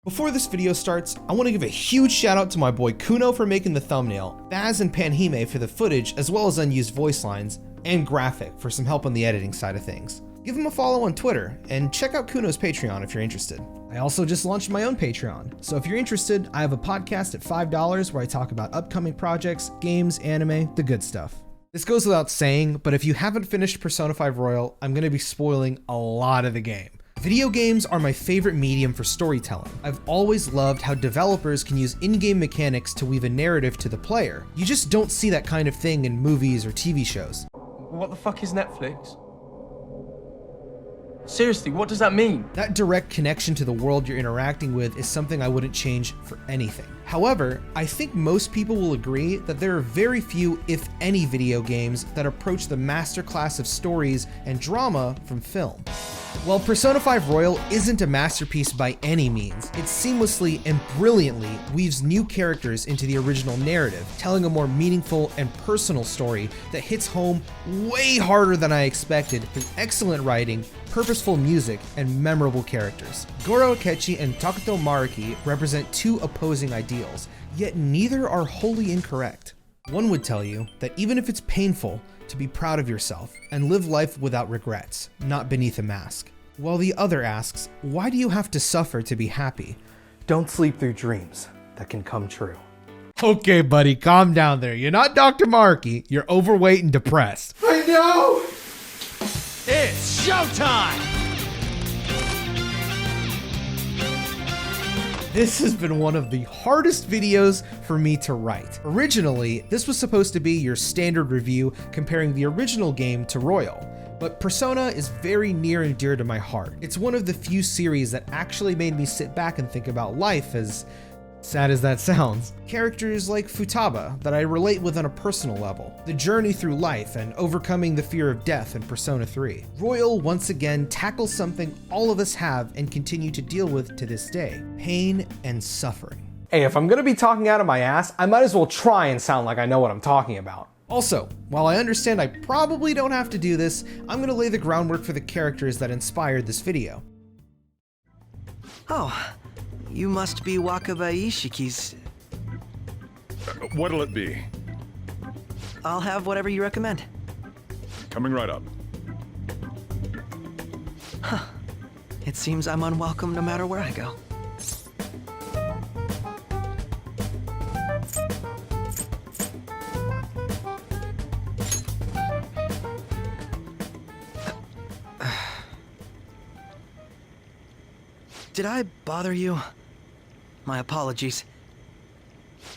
Before this video starts, I want to give a huge shout out to my boy Kuno for making the thumbnail, Baz and Pan-Hime for the footage as well as unused voice lines, and Graphic for some help on the editing side of things. Give him a follow on Twitter, and check out Kuno's Patreon if you're interested. I also just launched my own Patreon, so if you're interested, I have a podcast at $5 where I talk about upcoming projects, games, anime, the good stuff. This goes without saying, but if you haven't finished Persona 5 Royal, I'm going to be spoiling a lot of the game. Video games are my favorite medium for storytelling. I've always loved how developers can use in-game mechanics to weave a narrative to the player. You just don't see that kind of thing in movies or TV shows. What the fuck is Netflix? Seriously, what does that mean? That direct connection to the world you're interacting with is something I wouldn't change for anything. However, I think most people will agree that there are very few, if any, video games that approach the masterclass of stories and drama from film. While Persona 5 Royal isn't a masterpiece by any means, it seamlessly and brilliantly weaves new characters into the original narrative, telling a more meaningful and personal story that hits home way harder than I expected through excellent writing, purposeful music, and memorable characters. Goro Akechi and Takuto Maruki represent two opposing ideals, yet neither are wholly incorrect. One would tell you that even if it's painful to be proud of yourself and live life without regrets, not beneath a mask, while the other asks, why do you have to suffer to be happy? Don't sleep through dreams that can come true. Okay, buddy, calm down there. You're not Dr. Maruki, you're overweight and depressed. I know! It's showtime! This has been one of the hardest videos for me to write. Originally, this was supposed to be your standard review comparing the original game to Royal, but Persona is very near and dear to my heart. It's one of the few series that actually made me sit back and think about life, as sad as that sounds. Characters like Futaba that I relate with on a personal level, the journey through life and overcoming the fear of death in Persona 3. Royal once again tackles something all of us have and continue to deal with to this day: pain and suffering. Hey, if I'm gonna be talking out of my ass, I might as well try and sound like I know what I'm talking about. Also, while I understand I probably don't have to do this, I'm gonna lay the groundwork for the characters that inspired this video. Oh, you must be Wakaba Ishiki's. What'll it be? I'll have whatever you recommend. Coming right up. It seems I'm unwelcome no matter where I go. Did I bother you? My apologies.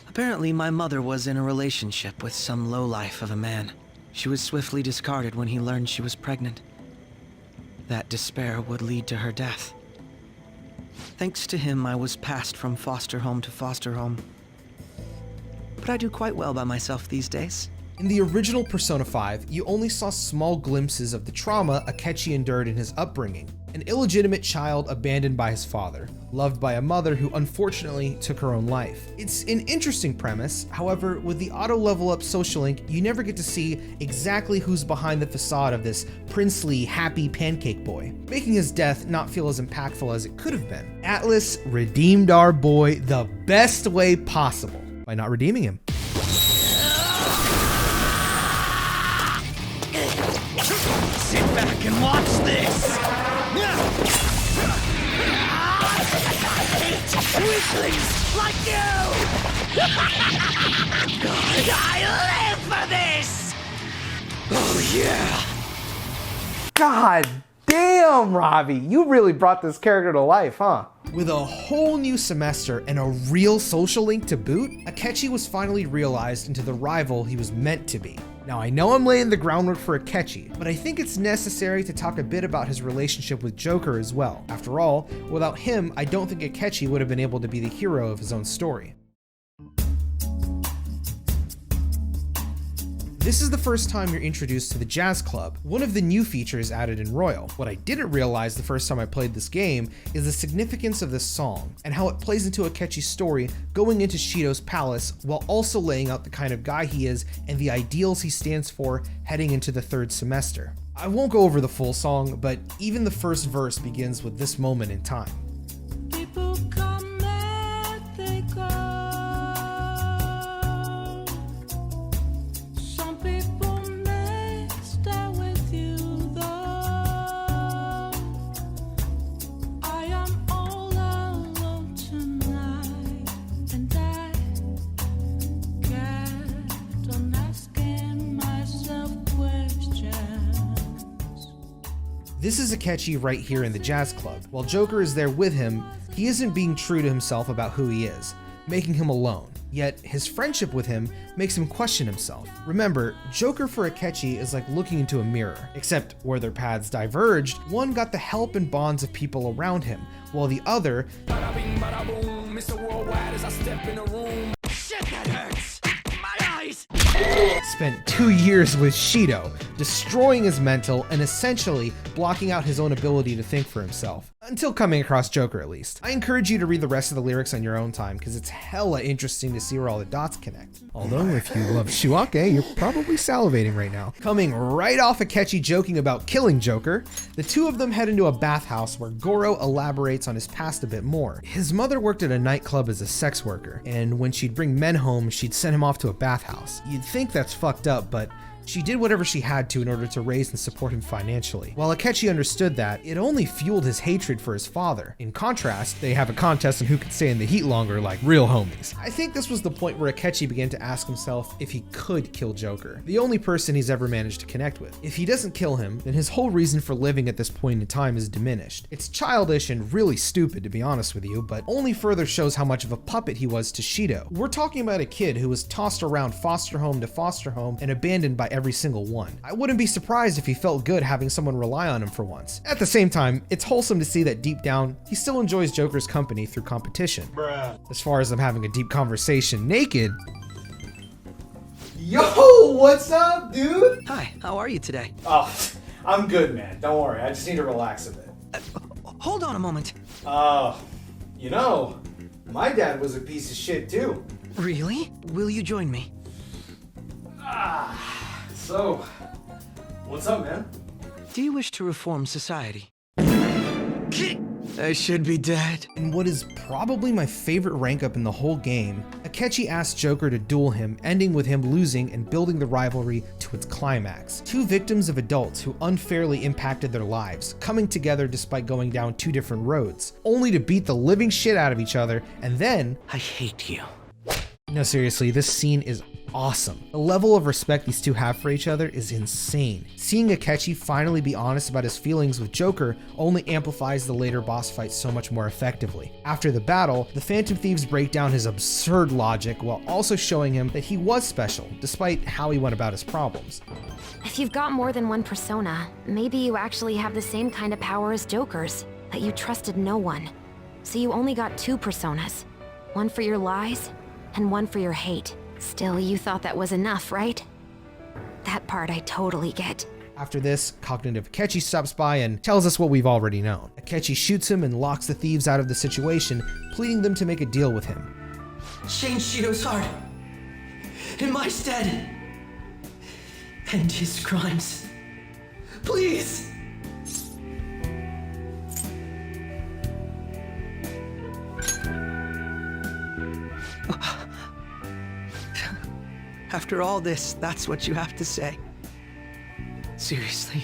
Apparently, my mother was in a relationship with some lowlife of a man. She was swiftly discarded when he learned she was pregnant. That despair would lead to her death. Thanks to him, I was passed from foster home to foster home. But I do quite well by myself these days. In the original Persona 5, you only saw small glimpses of the trauma Akechi endured in his upbringing. An illegitimate child abandoned by his father, loved by a mother who unfortunately took her own life. It's an interesting premise, however, with the auto level up social link, you never get to see exactly who's behind the facade of this princely, happy pancake boy, making his death not feel as impactful as it could have been. ATLUS redeemed our boy the best way possible by not redeeming him. Sit back and watch this! Weaklings like you! I live for this! Oh yeah! God damn, Robbie, you really brought this character to life, huh? With a whole new semester and a real social link to boot, Akechi was finally realized into the rival he was meant to be. Now, I know I'm laying the groundwork for Akechi, but I think it's necessary to talk a bit about his relationship with Joker as well. After all, without him, I don't think Akechi would have been able to be the hero of his own story. This is the first time you're introduced to the Jazz Club, one of the new features added in Royal. What I didn't realize the first time I played this game is the significance of this song, and how it plays into Akechi's story going into Shido's palace, while also laying out the kind of guy he is and the ideals he stands for heading into the third semester. I won't go over the full song, but even the first verse begins with this moment in time. People come This is Akechi right here in the jazz club. While Joker is there with him, he isn't being true to himself about who he is, making him alone. Yet his friendship with him makes him question himself. Remember, Joker for Akechi is like looking into a mirror, except where their paths diverged, one got the help and bonds of people around him, while the other Shit, that hurts! My eyes! spent 2 years with Shido, destroying his mental and essentially blocking out his own ability to think for himself. Until coming across Joker, at least. I encourage you to read the rest of the lyrics on your own time, because it's hella interesting to see where all the dots connect. Although, if you love Shuake, you're probably salivating right now. Coming right off Akechi joking about killing Joker, the two of them head into a bathhouse where Goro elaborates on his past a bit more. His mother worked at a nightclub as a sex worker, and when she'd bring men home, she'd send him off to a bathhouse. You'd think that's fucked up, but she did whatever she had to in order to raise and support him financially. While Akechi understood that, it only fueled his hatred for his father. In contrast, they have a contest on who could stay in the heat longer like real homies. I think this was the point where Akechi began to ask himself if he could kill Joker, the only person he's ever managed to connect with. If he doesn't kill him, then his whole reason for living at this point in time is diminished. It's childish and really stupid, to be honest with you, but only further shows how much of a puppet he was to Shido. We're talking about a kid who was tossed around foster home to foster home and abandoned by every single one. I wouldn't be surprised if he felt good having someone rely on him for once. At the same time, it's wholesome to see that deep down, he still enjoys Joker's company through competition. As far as them having a deep conversation naked. Yo, what's up, dude? Hi, how are you today? Oh, I'm good, man. Don't worry. I just need to relax a bit. Hold on a moment. You know, my dad was a piece of shit too. Really? Will you join me? So, what's up, man? Do you wish to reform society? I should be dead. In what is probably my favorite rank up in the whole game, Akechi asks Joker to duel him, ending with him losing and building the rivalry to its climax. Two victims of adults who unfairly impacted their lives, coming together despite going down two different roads, only to beat the living shit out of each other, and then... I hate you. No, seriously, this scene is awesome. The level of respect these two have for each other is insane. Seeing Akechi finally be honest about his feelings with Joker only amplifies the later boss fight so much more effectively. After the battle, the Phantom Thieves break down his absurd logic while also showing him that he was special, despite how he went about his problems. If you've got more than one persona, maybe you actually have the same kind of power as Joker's, that you trusted no one. So you only got two personas. One for your lies, and one for your hate. Still, you thought that was enough, right? That part I totally get. After this, Cognitive Akechi stops by and tells us what we've already known. Akechi shoots him and locks the thieves out of the situation, pleading them to make a deal with him. Change Shido's heart. In my stead. End his crimes. Please! After all this, that's what you have to say. Seriously,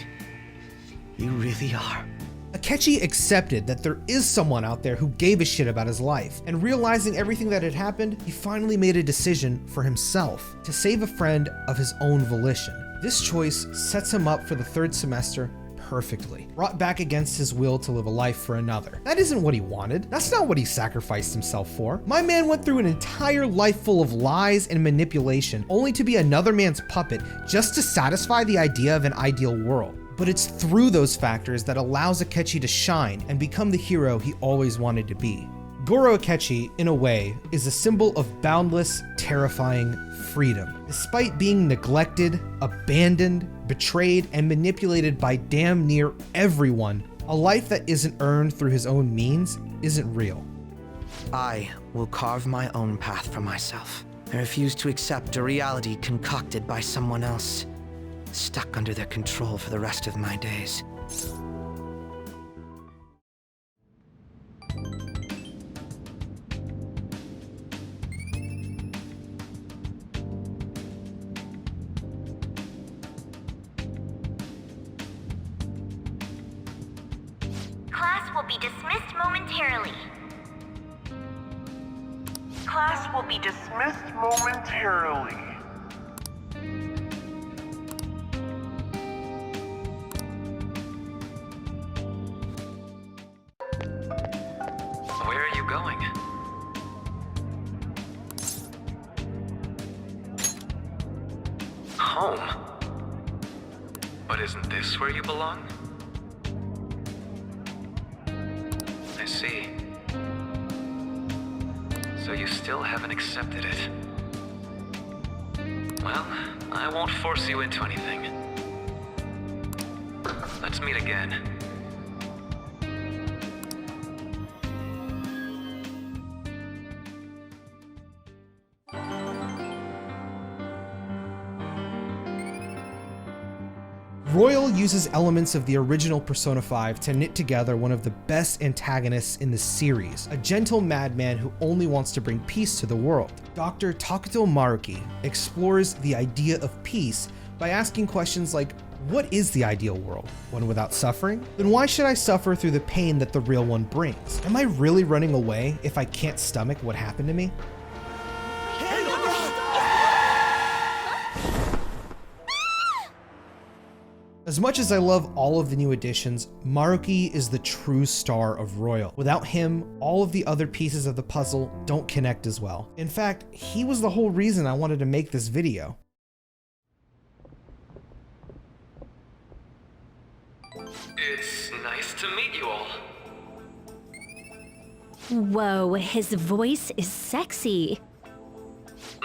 you really are. Akechi accepted that there is someone out there who gave a shit about his life, and realizing everything that had happened, he finally made a decision for himself to save a friend of his own volition. This choice sets him up for the third semester perfectly, brought back against his will to live a life for another. That isn't what he wanted. That's not what he sacrificed himself for. My man went through an entire life full of lies and manipulation, only to be another man's puppet just to satisfy the idea of an ideal world. But it's through those factors that allows Akechi to shine and become the hero he always wanted to be. Goro Akechi, in a way, is a symbol of boundless, terrifying freedom. Despite being neglected, abandoned, betrayed, and manipulated by damn near everyone, a life that isn't earned through his own means isn't real. I will carve my own path for myself. I refuse to accept a reality concocted by someone else, stuck under their control for the rest of my days. Class will be dismissed momentarily. Class will be dismissed momentarily. home. But isn't this where you belong? I see. So you still haven't accepted it. Well, I won't force you into anything. Let's meet again. Royal uses elements of the original Persona 5 to knit together one of the best antagonists in the series, a gentle madman who only wants to bring peace to the world. Dr. Takuto Maruki explores the idea of peace by asking questions like, what is the ideal world? One without suffering? Then why should I suffer through the pain that the real one brings? Am I really running away if I can't stomach what happened to me? As much as I love all of the new additions, Maruki is the true star of Royal. Without him, all of the other pieces of the puzzle don't connect as well. In fact, he was the whole reason I wanted to make this video. It's nice to meet you all. Whoa, his voice is sexy.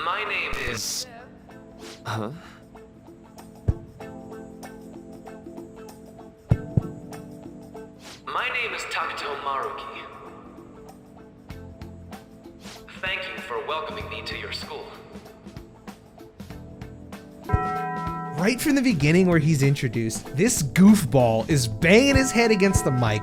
My name is... Huh? My name is Takuto Maruki. Thank you for welcoming me to your school. Right from the beginning where he's introduced, this goofball is banging his head against the mic,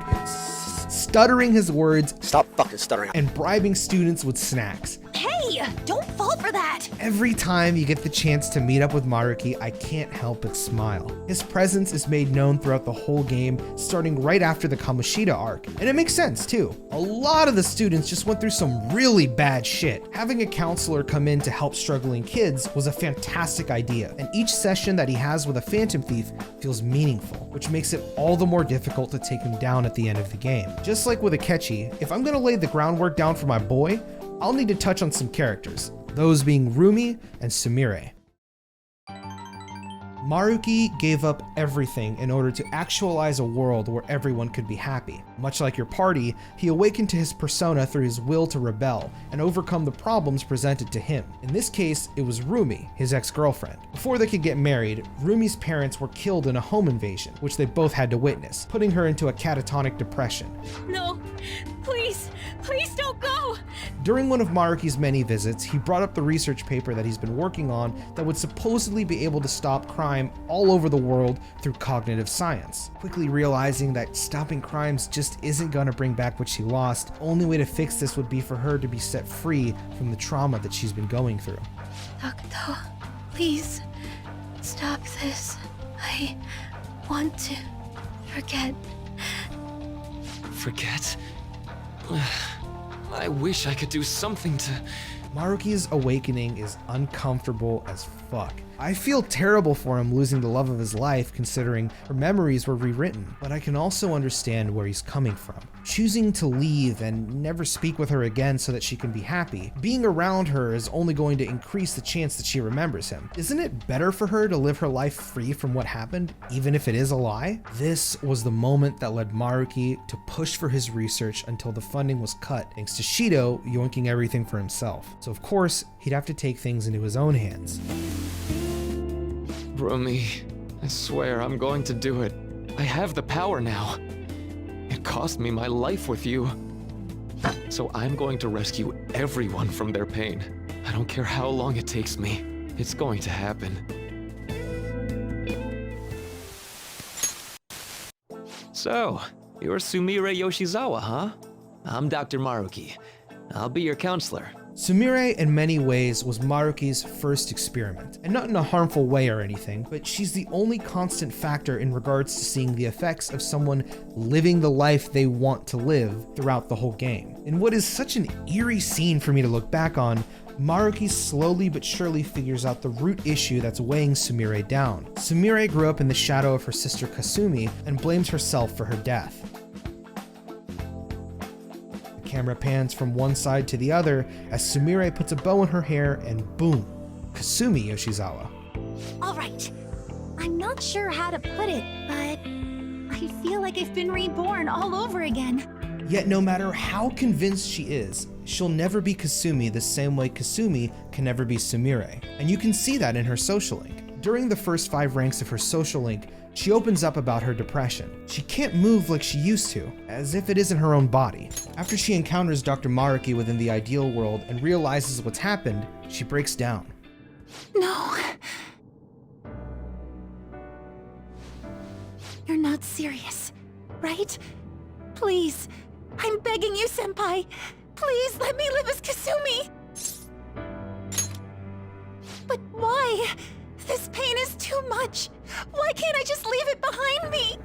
stuttering his words, stop fucking stuttering, and bribing students with snacks. Hey, don't fall for that! Every time you get the chance to meet up with Maruki, I can't help but smile. His presence is made known throughout the whole game, starting right after the Kamoshida arc. And it makes sense too. A lot of the students just went through some really bad shit. Having a counselor come in to help struggling kids was a fantastic idea, and each session that he has with a Phantom Thief feels meaningful, which makes it all the more difficult to take him down at the end of the game. Just like with Akechi, if I'm gonna lay the groundwork down for my boy, I'll need to touch on some characters, those being Rumi and Sumire. Maruki gave up everything in order to actualize a world where everyone could be happy. Much like your party, he awakened to his persona through his will to rebel and overcome the problems presented to him. In this case, it was Rumi, his ex-girlfriend. Before they could get married, Rumi's parents were killed in a home invasion, which they both had to witness, putting her into a catatonic depression. No, please don't go! During one of Maruki's many visits, he brought up the research paper that he's been working on that would supposedly be able to stop crime all over the world through cognitive science. Quickly realizing that stopping crimes just isn't gonna bring back what she lost, the only way to fix this would be for her to be set free from the trauma that she's been going through. Takuto, please, stop this. I want to forget. Forget? I wish I could do something to... Maruki's awakening is uncomfortable as fuck. I feel terrible for him losing the love of his life considering her memories were rewritten, but I can also understand where he's coming from. Choosing to leave and never speak with her again so that she can be happy, being around her is only going to increase the chance that she remembers him. Isn't it better for her to live her life free from what happened, even if it is a lie? This was the moment that led Maruki to push for his research until the funding was cut, thanks to Shido yoinking everything for himself. So of course, he'd have to take things into his own hands. Rumi, I swear I'm going to do it. I have the power now. It cost me my life with you. So I'm going to rescue everyone from their pain. I don't care how long it takes me. It's going to happen. So, you're Sumire Yoshizawa, huh? I'm Dr. Maruki. I'll be your counselor. Sumire, in many ways, was Maruki's first experiment, and not in a harmful way or anything, but she's the only constant factor in regards to seeing the effects of someone living the life they want to live throughout the whole game. In what is such an eerie scene for me to look back on, Maruki slowly but surely figures out the root issue that's weighing Sumire down. Sumire grew up in the shadow of her sister Kasumi and blames herself for her death. Camera pans from one side to the other as Sumire puts a bow in her hair and boom, Kasumi Yoshizawa. All right. I'm not sure how to put it, but I feel like I've been reborn all over again. Yet no matter how convinced she is, she'll never be Kasumi the same way Kasumi can never be Sumire. And you can see that in her social link. During the first 5 ranks of her social link, she opens up about her depression. She can't move like she used to, as if it isn't her own body. After she encounters Dr. Maruki within the ideal world and realizes what's happened, she breaks down. No. You're not serious, right? Please, I'm begging you, Senpai. Please let me live as Kasumi. But why? This pain is too much. Why can't I just leave it behind me?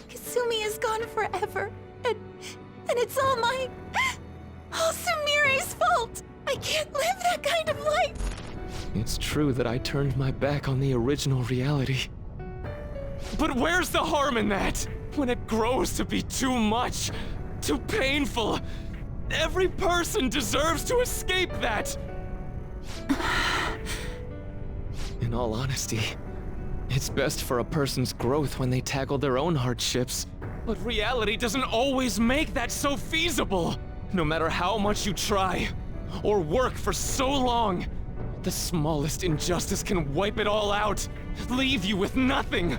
Kasumi is gone forever, and it's all Sumire's fault. I can't live that kind of life. It's true that I turned my back on the original reality. But where's the harm in that? When it grows to be too much, too painful, every person deserves to escape that. In all honesty, it's best for a person's growth when they tackle their own hardships. But reality doesn't always make that so feasible. No matter how much you try, or work for so long, the smallest injustice can wipe it all out, leave you with nothing.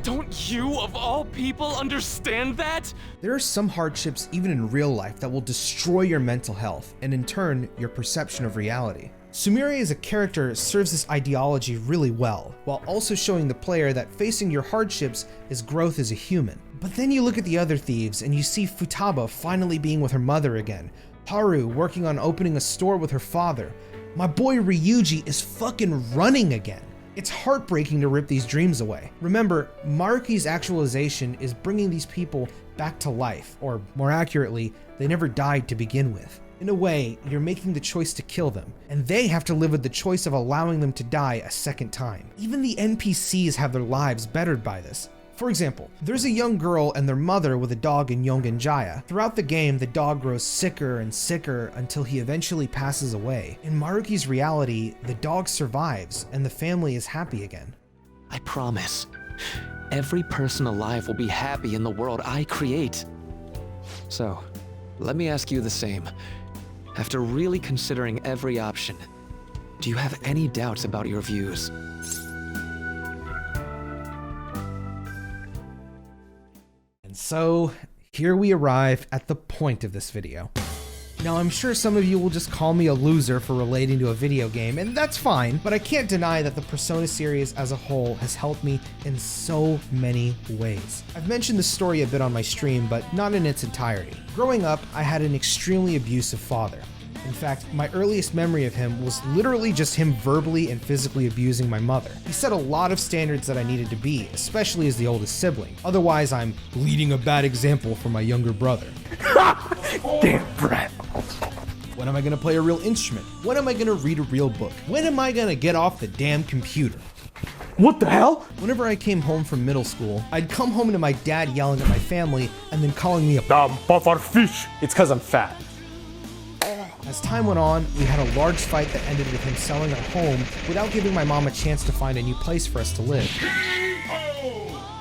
Don't you, of all people, understand that? There are some hardships even in real life that will destroy your mental health, and in turn, your perception of reality. Sumire as a character serves this ideology really well, while also showing the player that facing your hardships is growth as a human. But then you look at the other thieves and you see Futaba finally being with her mother again, Haru working on opening a store with her father. My boy Ryuji is fucking running again. It's heartbreaking to rip these dreams away. Remember, Maruki's actualization is bringing these people back to life, or more accurately, they never died to begin with. In a way, you're making the choice to kill them, and they have to live with the choice of allowing them to die a second time. Even the NPCs have their lives bettered by this. For example, there's a young girl and their mother with a dog in Yongenjaya. Throughout the game, the dog grows sicker and sicker until he eventually passes away. In Maruki's reality, the dog survives and the family is happy again. I promise, every person alive will be happy in the world I create. So, let me ask you the same. After really considering every option, do you have any doubts about your views? And so, here we arrive at the point of this video. Now, I'm sure some of you will just call me a loser for relating to a video game, and that's fine, but I can't deny that the Persona series as a whole has helped me in so many ways. I've mentioned the story a bit on my stream, but not in its entirety. Growing up, I had an extremely abusive father. In fact, my earliest memory of him was literally just him verbally and physically abusing my mother. He set a lot of standards that I needed to be, especially as the oldest sibling. Otherwise, I'm leading a bad example for my younger brother. Damn brat. When am I gonna play a real instrument? When am I gonna read a real book? When am I gonna get off the damn computer? What the hell? Whenever I came home from middle school, I'd come home to my dad yelling at my family and then calling me a dumb pufferfish. It's cause I'm fat. As time went on, we had a large fight that ended with him selling our home without giving my mom a chance to find a new place for us to live.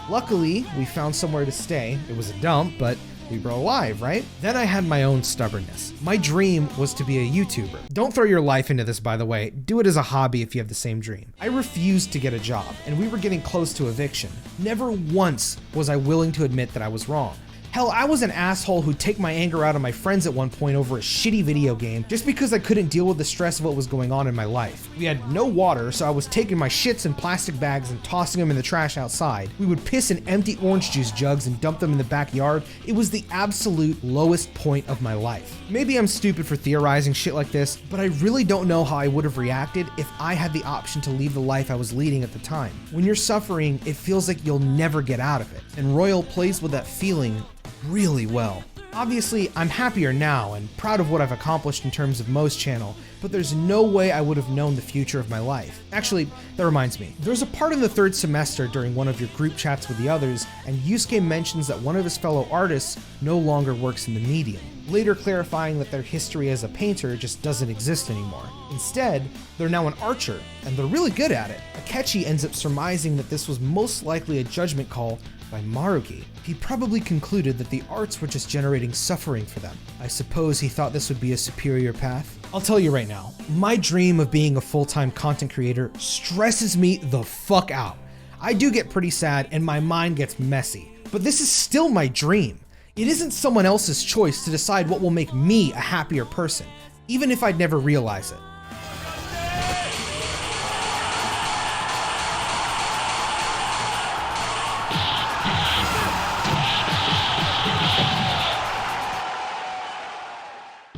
Luckily, we found somewhere to stay. It was a dump, but we were alive, right? Then I had my own stubbornness. My dream was to be a YouTuber. Don't throw your life into this, by the way. Do it as a hobby if you have the same dream. I refused to get a job, and we were getting close to eviction. Never once was I willing to admit that I was wrong. Hell, I was an asshole who'd take my anger out on my friends at one point over a shitty video game just because I couldn't deal with the stress of what was going on in my life. We had no water, so I was taking my shits in plastic bags and tossing them in the trash outside. We would piss in empty orange juice jugs and dump them in the backyard. It was the absolute lowest point of my life. Maybe I'm stupid for theorizing shit like this, but I really don't know how I would have reacted if I had the option to leave the life I was leading at the time. When you're suffering, it feels like you'll never get out of it, and Royal plays with that feeling really well. Obviously, I'm happier now and proud of what I've accomplished in terms of Mo's channel, but there's no way I would have known the future of my life. Actually, that reminds me. There's a part in the 3rd semester during one of your group chats with the others, and Yusuke mentions that one of his fellow artists no longer works in the medium, later clarifying that their history as a painter just doesn't exist anymore. Instead, they're now an archer, and they're really good at it. Akechi ends up surmising that this was most likely a judgment call by Maruki. He probably concluded that the arts were just generating suffering for them. I suppose he thought this would be a superior path. I'll tell you right now, my dream of being a full-time content creator stresses me the fuck out. I do get pretty sad and my mind gets messy, but this is still my dream. It isn't someone else's choice to decide what will make me a happier person, even if I'd never realize it.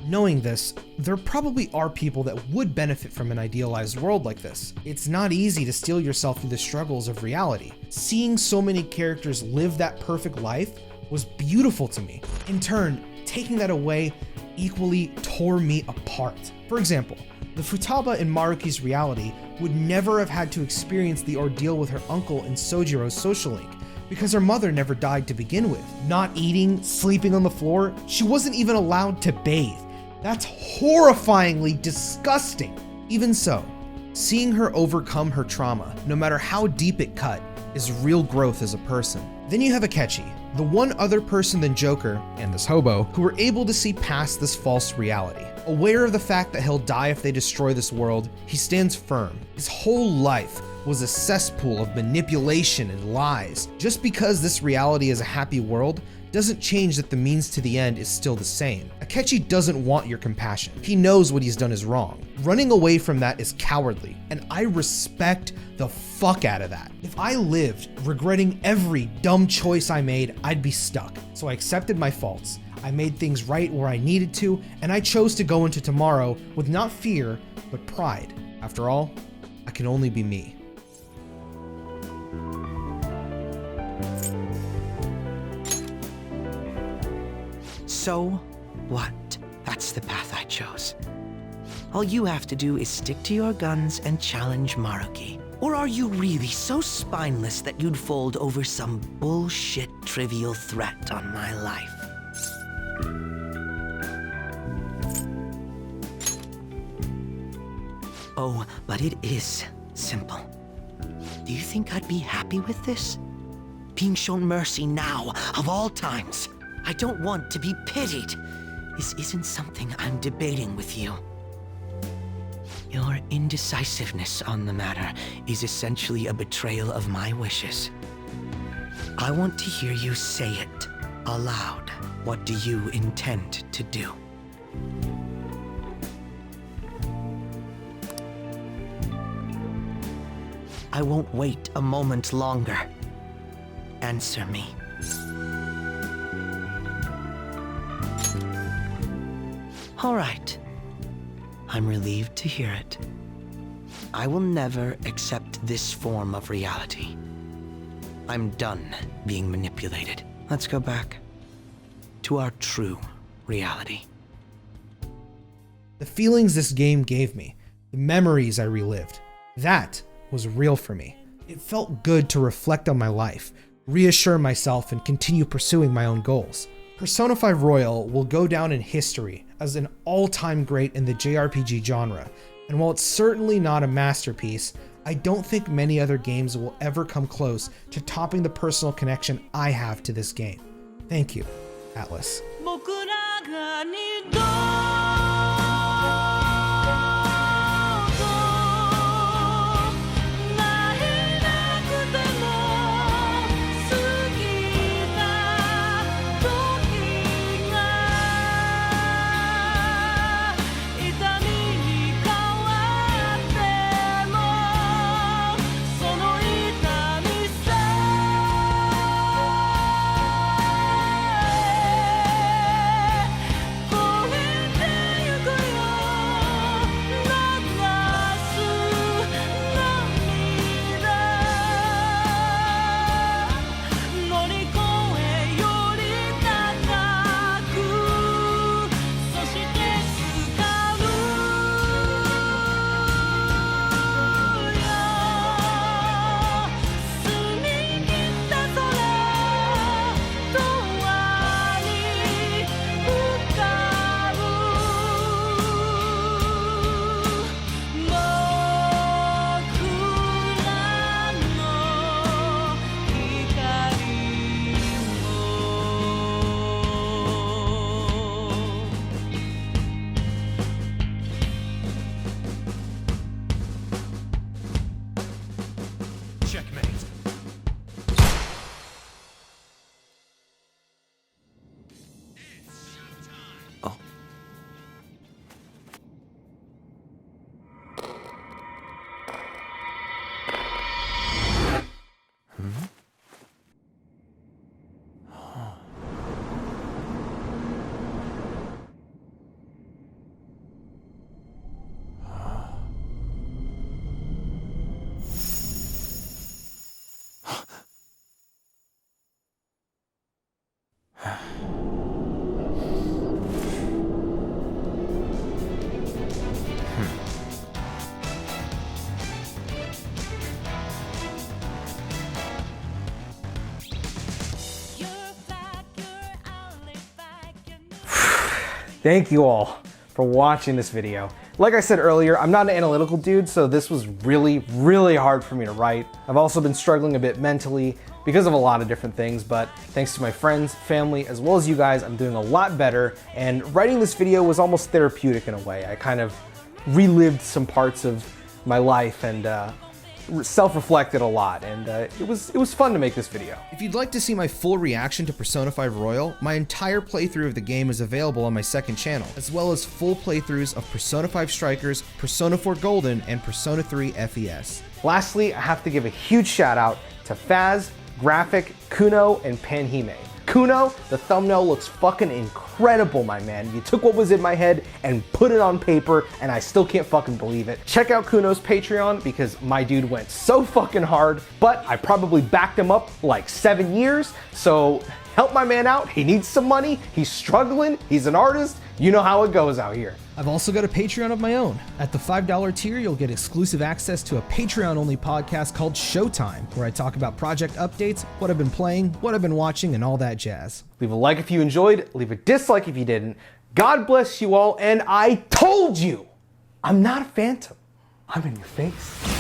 Knowing this, there probably are people that would benefit from an idealized world like this. It's not easy to steel yourself through the struggles of reality. Seeing so many characters live that perfect life was beautiful to me. In turn, taking that away equally tore me apart. For example, the Futaba in Maruki's reality would never have had to experience the ordeal with her uncle in Sojiro's social link, because her mother never died to begin with. Not eating, sleeping on the floor, she wasn't even allowed to bathe. That's horrifyingly disgusting. Even so, seeing her overcome her trauma, no matter how deep it cut, is real growth as a person. Then you have Akechi, the one other person than Joker, and this hobo, who were able to see past this false reality. Aware of the fact that he'll die if they destroy this world, he stands firm. His whole life was a cesspool of manipulation and lies. Just because this reality is a happy world doesn't change that the means to the end is still the same. Akechi doesn't want your compassion. He knows what he's done is wrong. Running away from that is cowardly, and I respect the fuck out of that. If I lived regretting every dumb choice I made, I'd be stuck. So I accepted my faults. I made things right where I needed to, and I chose to go into tomorrow with not fear, but pride. After all, I can only be me. So what? That's the path I chose. All you have to do is stick to your guns and challenge Maruki. Or are you really so spineless that you'd fold over some bullshit trivial threat on my life? Oh, but it is simple. Do you think I'd be happy with this? Being shown mercy now, of all times. I don't want to be pitied. This isn't something I'm debating with you. Your indecisiveness on the matter is essentially a betrayal of my wishes. I want to hear you say it aloud. What do you intend to do? I won't wait a moment longer. Answer me. All right. I'm relieved to hear it. I will never accept this form of reality. I'm done being manipulated. Let's go back to our true reality. The feelings this game gave me, the memories I relived, that was real for me. It felt good to reflect on my life, reassure myself, and continue pursuing my own goals. Persona 5 Royal will go down in history as an all-time great in the JRPG genre, and while it's certainly not a masterpiece, I don't think many other games will ever come close to topping the personal connection I have to this game. Thank you, ATLUS. Thank you all for watching this video. Like I said earlier, I'm not an analytical dude, so this was really, really hard for me to write. I've also been struggling a bit mentally because of a lot of different things, but thanks to my friends, family, as well as you guys, I'm doing a lot better. And writing this video was almost therapeutic in a way. I kind of relived some parts of my life and self-reflected a lot, and it was fun to make this video. If you'd like to see my full reaction to Persona 5 Royal, my entire playthrough of the game is available on my second channel, as well as full playthroughs of Persona 5 Strikers, Persona 4 Golden, and Persona 3 FES. Lastly, I have to give a huge shout out to Faz, Graphic, Kuno, and Pan-Hime. Kuno, the thumbnail looks fucking incredible, my man. You took what was in my head and put it on paper, and I still can't fucking believe it. Check out Kuno's Patreon because my dude went so fucking hard, but I probably backed him up like 7 years, so help my man out. He needs some money, he's struggling, he's an artist. You know how it goes out here. I've also got a Patreon of my own. At the $5 tier, you'll get exclusive access to a Patreon-only podcast called Showtime, where I talk about project updates, what I've been playing, what I've been watching, and all that jazz. Leave a like if you enjoyed, leave a dislike if you didn't. God bless you all, and I told you, I'm not a phantom. I'm in your face.